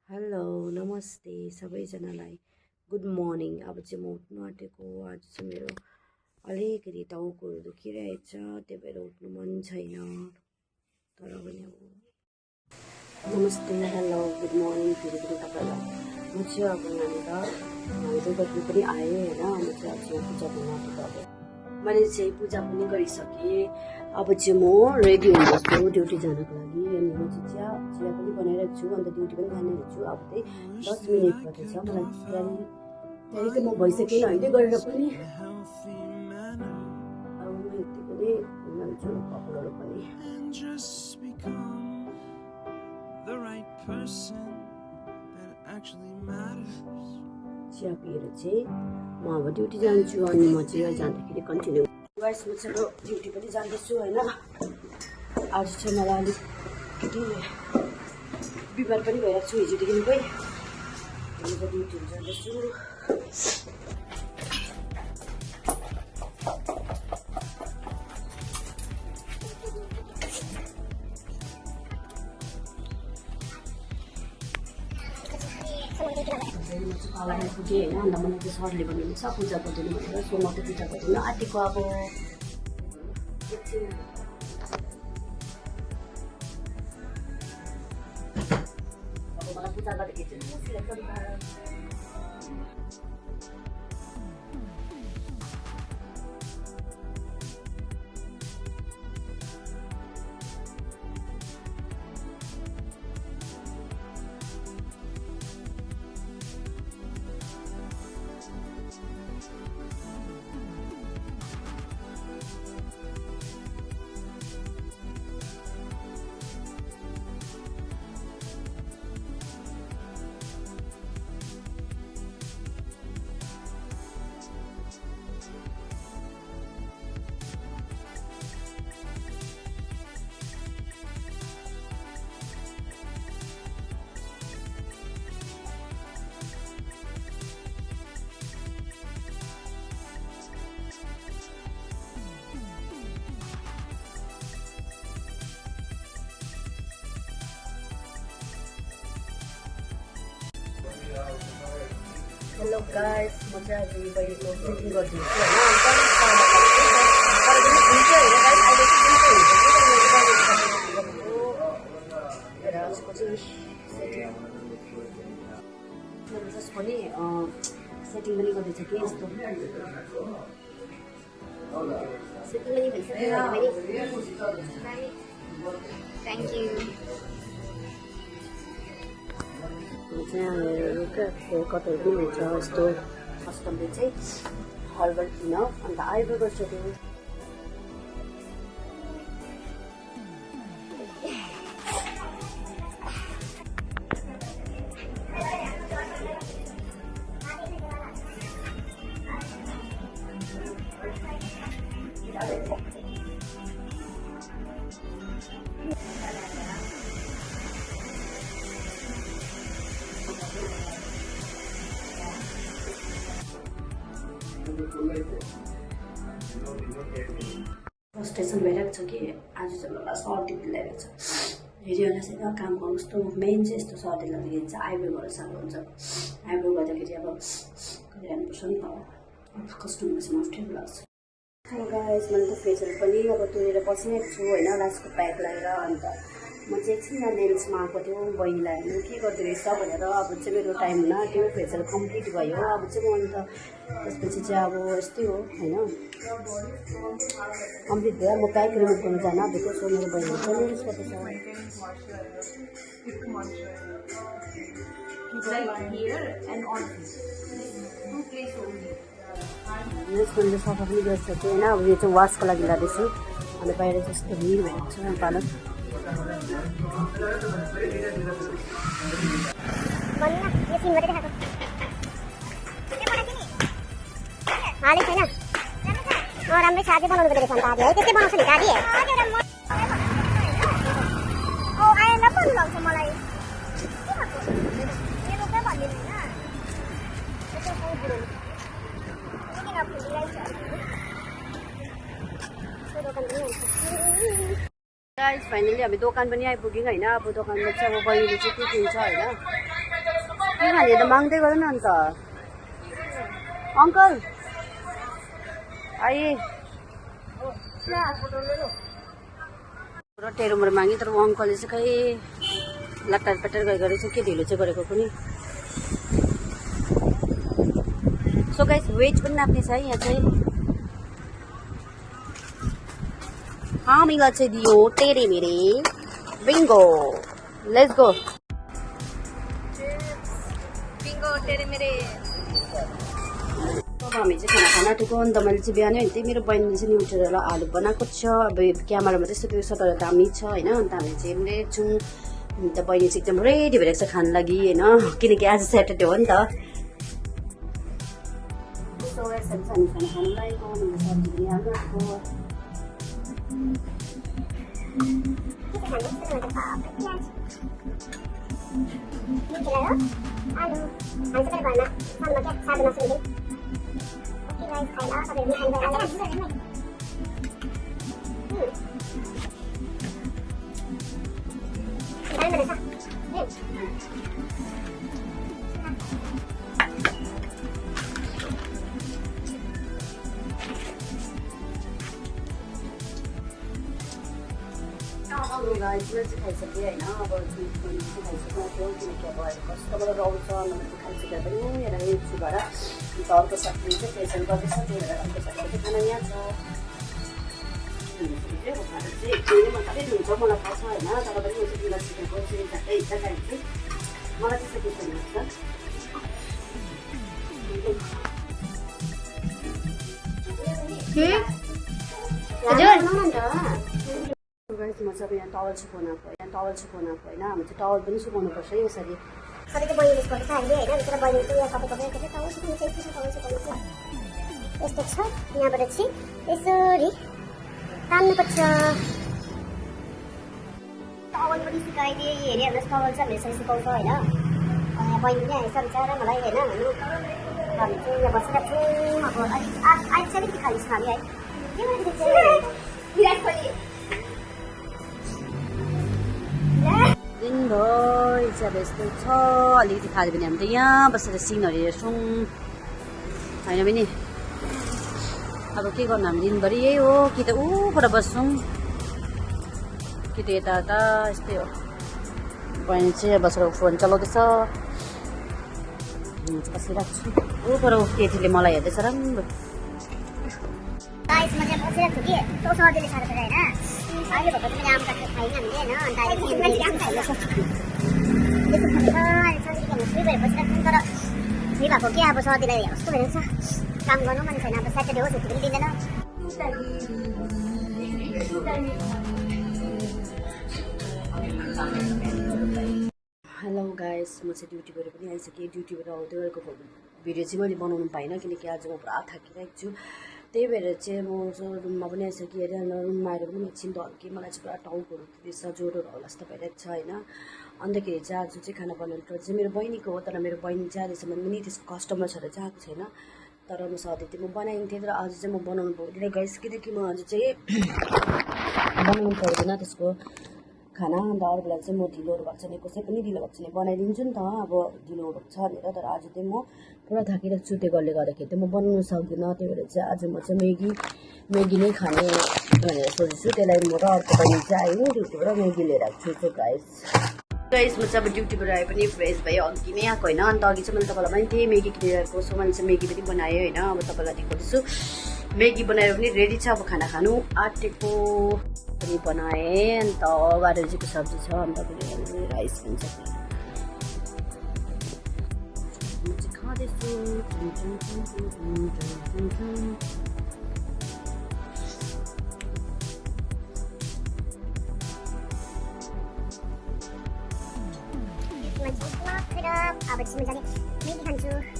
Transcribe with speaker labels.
Speaker 1: Hello नमस्ते सबैजनालाई good morning. अब चाहिँ म उठ्नु आँटेको। आज चाहिँ मेरो अलिकति टाउकोहरू दुखिरहेछ, त्यही भएर उठ्नु मन छैन। तर पनि अब नमस्ते हेलो गुड मर्निङ फेरि पनि तपाईँलाई। म चाहिँ अब यहाँनिर दुर्गापुर पनि आएँ होइन। म चाहिँ आज पूजा गर्न आँटेको। अब मैले चाहिँ पूजा पनि गरिसकेँ। अब चाहिँ म रेडी हुँदैछु ड्युटी जानको लागि। अनि म चाहिँ चिया पनि बनाइरहेको छु, अन्त ड्युटी पनि जानेको छु। अब चाहिँ 10 मिनट मात्रै छ मलाई। त्यहाँदेखि त म भइसकेन अहिले गरेर पनि। अब म यति पनि हुन्छु कपालहरू पनि। चिया पिएर चाहिँ म अब ड्युटी जान्छु। अनि म चाहिँ जाँदाखेरि कन्टिन्यू गाइस म चाहिँ ड्युटी पनि जाँदैछु होइन। आज चाहिँ मलाई अलिकति बिमार पनि भइरहेको छु हिजोदेखिकै। अनि त ड्युटीहरू जाँदैछु। कालामा पुगेँ होइन। अन्त मलाई चाहिँ सरले भन्नुहुन्छ पूजा गरिदिनु भनेर। सो म त पूजा गरिदिनु आँटेको। अब मलाई पूजा गर्दाखेरि हेलो गाइस, म चाहिँ आज बहिनीको मिटिङ गरिदिन्छु होइन। जसको नि सेटिङ पनि गर्दैछ कि यस्तो सेटिङ पनि भइसक्यो मैले। Thank you. चाहिँ हामीहरू क्या हेयर कटहरू पनि हुन्छ यस्तो। कस्टमरले चाहिँ हर्बल किन अन्त आइब्रो गर्छु त्यो। फ्रस्ट्रेसन भइरहेको छ कि आज चाहिँ मलाई सर्दी लगाएको छ। हेरिहाल्नु चाहिँ काम गर्नु यस्तो मेन चाहिँ यस्तो सर्दी लाग्दाखेरि चाहिँ आइब्रो गर्नु साह्रो हुन्छ। आइब्रो गर्दाखेरि अब गरिहाल्नुपर्छ नि त। कस्टमरसँग अप्ठ्यारो लाग्छ। हेलो गाइस, मैले त फेसियल पनि अब तुरेर बसिरहेको छु होइन। लास्टको प्याक लगाएर अन्त म चाहिँ एकछिन नेल्समा आएको थियो बहिनीलाई हेर्नु के गर्दो रहेछ भनेर। अब चाहिँ मेरो टाइम हुन त्यो फेसियल कम्प्लिट भयो। अब चाहिँ म अन्त त्यसपछि चाहिँ अब यस्तै हो होइन। कम्प्लिट भयो। म प्याक रिमुभ गर्नु जान आँटेको। सो मेरो बहिनीले चाहिँ नेल्स गर्दैछ। नेल्स मैले सफा पनि गरिसकेँ होइन। अब यो चाहिँ वासको लागि लाँदैछु। अनि बाहिर चाहिँ यस्तो भिड भएको छ पालन।
Speaker 2: राम्रै छ। अझै बनाउनु पर्दो रहेछ अन्त आधी है। त्यस्तै बनाउँछ नि त आधी। आएर पो लाउँछ मलाई।
Speaker 1: गाइस फाइनली हामी दोकान पनि आइपुग्यौँ होइन। अब दोकानमा चाहिँ अब बहिनीले चाहिँ के किन्छ होइन। के खाने त माग्दै गर न अन्त अङ्कल आइए र टेरोमोरो मागेँ तर अङ्कलले चाहिँ खै लट्टार पट्टार गरेको चाहिँ के ढिलो चाहिँ गरेको पनि सो गाइस वेट पनि नाप्ने छ है यहाँ चाहिँ हाँ मिला चाहिँ दियो तेरे मेरे बिङ्गो लेट्स गो बिङ्गो तेरे मेरे अब हामी चाहिँ खाना खान आँटेको अन्त मैले चाहिँ बिहानै होइन त्यही मेरो बहिनीले चाहिँ न्युट्रेला आलु बनाएको छ अब क्यामेरामा त्यस्तो त्यो सटर दामी छ होइन अन्त हामी चाहिँ रेडी छौँ अन्त बहिनी चाहिँ एकदम रेडी भइरहेको छ खानु लागि होइन किनकि आज स्याटरडे हो नि त हामी खाना खानु लागेको सब्जी पनि हाल्नु गाइस चाहिँ खाइसकेँ होइन अब खाइसक्नु थियो किनकि अब कस्तोबाट आउँछ नभए खाइसकेर पनि यहाँ हेर्छु भएर अन्त अर्को साथी चाहिँ प्रेसर गर्दैछ त्यही भएर अर्को साथीको चाहिँ खाना यहाँ छ चाहिँ मात्रै हुन्छ मलाई थाहा छ होइन तर पनि म चाहिँ बिना सिकेको चाहिँ झट्टै हिस्सा खाइन्छु मलाई त्यस्तो के छैन गाइस म चाहिँ यहाँ टवल सुकाउनु आएको होइन हामी चाहिँ टवल पनि सुकाउनु पर्छ है यसरी
Speaker 2: सबै चाहिँ बहिनीले गर्छ अहिले होइन तर बहिनीले चाहिँ यहाँ कपै कपै टवल सुकाउनु चाहिँ यस्तो छ यहाँबाट चाहिँ यसरी तान्नुपर्छ टवल पनि सुकाइदिए हेरिहाल्नुहोस् टवल चाहिँ हामी यसरी सुकाउँछ होइन यहाँ बहिनीले यहाँ यसरी बिचारा मलाई होइन हामी चाहिँ यहाँ बसिरहेको छौँ अब अलिक अहिले चाहिँ अलिकति खाली छ हामी है विराट कोहली
Speaker 1: दिनभरि चाहिँ अब यस्तो छ अलिकति खायो भने हामी त यहाँ बसेर सिनहरू हेर्छौँ होइन भने अब के गर्नु हामी दिनभरि यही हो कि त ऊबाट बस्छौँ कि त यता यस्तै हो बहिनी चाहिँ बसेर फोन चलाउँदैछ बसिरहेको छु ऊबाट केटीले मलाई हेर्दैछ राम्रो
Speaker 2: गाइस म चाहिँ बसिरहेको छु कि त्यो सर्दीले साह्रो पर्छ होइन अहिले भएको चाहिँ आम काटेर खाइन् हामीले होइन अन्त अहिले आम खाइन्छ फ्री भएर बसिरहेको छौँ तर फ्री भएको के अब सर्दीलाई कस्तो भइरहेको छ काम गर्नु मन छैन अब स्याटरडे हो छुट्टी पनि दिँदैन
Speaker 1: हेलो गाइस म चाहिँ ड्युटीबाट पनि आइसकेँ ड्युटीबाट आउँदै गरेको भिडियो चाहिँ मैले बनाउनु पाइनँ किनकि आज म पुरा थाकिरहेको छु त्यही भएर चाहिँ म रुममा पनि आइसकेँ अरे रुममा आएर पनि एकछिन ढल्केँ मलाई चाहिँ पुरा टाउकोहरू दुख्दैछ ज्वरोहरू होला जस्तो भइरहेको छ होइन अन्तखेरि चाहिँ आज चाहिँ खाना बनाउनु चाहिँ मेरो बहिनीको हो तर मेरो बहिनी चाहिँ अहिलेसम्म पनि त्यसको कस्टमर्सहरू चाहिँ आएको छैन तर म सधैँ त्यो म बनाइन्थेँ तर आज चाहिँ म बनाउनु पाउँदिनँ गाइस किनकि म आज चाहिँ बनाउनु पाउँदिनँ त्यसको खाना अन्त अरू बेला चाहिँ म ढिलोहरू भएको छ भने कसै पनि ढिलो भएको छ भने बनाइदिन्छु नि त अब ढिलो भएको छ भनेर तर आज चाहिँ म पुरा थाकिरहेको छु त्यो गर्ले गर्दाखेरि चाहिँ म बनाउनु सक्दिनँ त्यही भएर चाहिँ आज म चाहिँ म्यागी नै खाने भनेर सोचेछु त्यसलाई म र अर्को बहिनी चाहिँ आयो ड्युटीबाट म्यागी लिएर आएको छु गाइस म चाहिँ अब ड्युटीबाट आए पनि फ्रेस भयो अघि नै आएको होइन अन्त अघि चाहिँ मैले तपाईँलाई पनि त्यही म्यागी किनेर आएको सो मैले चाहिँ म्यागी पनि बनाएँ होइन अब तपाईँलाई देखाउँदैछु म्यागी बनाएर पनि रेडी छ अब खाना खानु आँटेको पनि बनाएँ अन्त 12 बजीको सब्जी छ अन्त राइस पनि छ म चाहिँ खाँदैछु
Speaker 2: अब चाहिँ मजाले म्यागी खान्छु